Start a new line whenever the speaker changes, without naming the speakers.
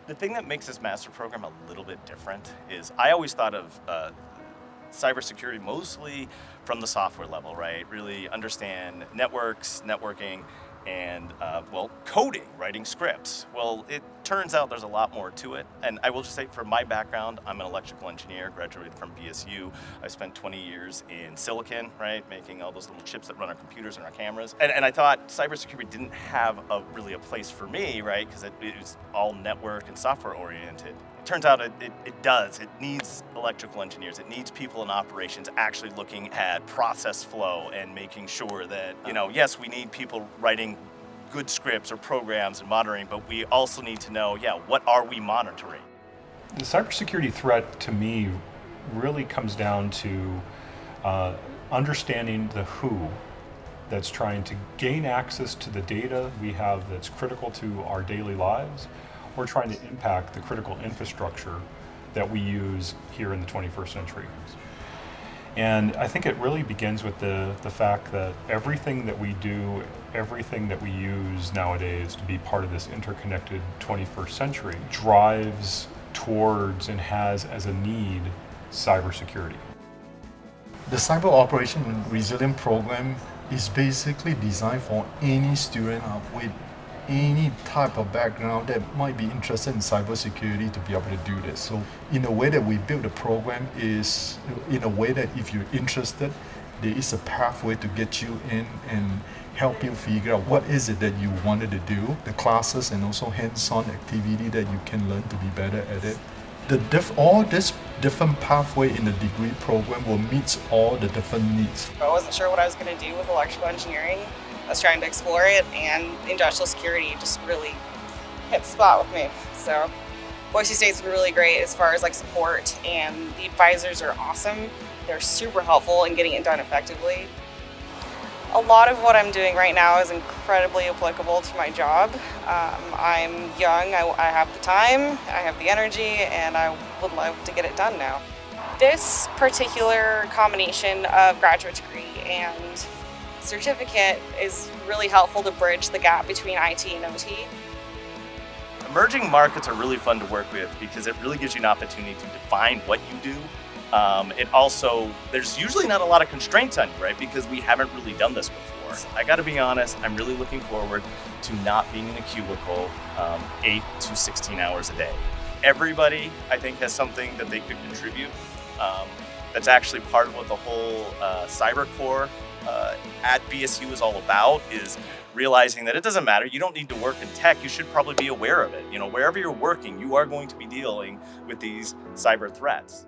The thing that makes this master program a little bit different is I always thought of cybersecurity mostly from the software level, right? Really understand networks, networking, and coding, writing scripts. Well, it turns out there's a lot more to it. And I will just say, for my background, I'm an electrical engineer, graduated from BSU. I spent 20 years in silicon, right, making all those little chips that run our computers and our cameras. And I thought cybersecurity didn't have really a place for me, right, because it was all network and software oriented. Turns out it does. It needs electrical engineers. It needs people in operations actually looking at process flow and making sure that, yes, we need people writing good scripts or programs and monitoring, but we also need to know, what are we monitoring?
The cybersecurity threat to me really comes down to understanding the who that's trying to gain access to the data we have that's critical to our daily lives. We're trying to impact the critical infrastructure that we use here in the 21st century. And I think it really begins with the fact that everything that we do, everything that we use nowadays to be part of this interconnected 21st century drives towards and has as a need cybersecurity.
The Cyber Operation Resilient Program is basically designed for any student with any type of background that might be interested in cybersecurity to be able to do this. So in the way that we build the program is in a way that if you're interested, there is a pathway to get you in and help you figure out what is it that you wanted to do, the classes and also hands-on activity that you can learn to be better at it. All this different pathway in the degree program will meet all the different needs.
I wasn't sure what I was going to do with electrical engineering. I was trying to explore it, and industrial security just really hit the spot with me. So Boise State's been really great as far as support, and the advisors are awesome. They're super helpful in getting it done effectively. A lot of what I'm doing right now is incredibly applicable to my job. I'm young, I have the time, I have the energy, and I would love to get it done now. This particular combination of graduate degree and certificate is really helpful to bridge the gap between IT and OT.
Emerging markets are really fun to work with because it really gives you an opportunity to define what you do. It also, there's usually not a lot of constraints on you, right? Because we haven't really done this before. I gotta be honest, I'm really looking forward to not being in a cubicle 8 to 16 hours a day. Everybody, I think, has something that they could contribute. That's actually part of what the whole cyber core at BSU is all about, is realizing that it doesn't matter. You don't need to work in tech. You should probably be aware of it. Wherever you're working, you are going to be dealing with these cyber threats.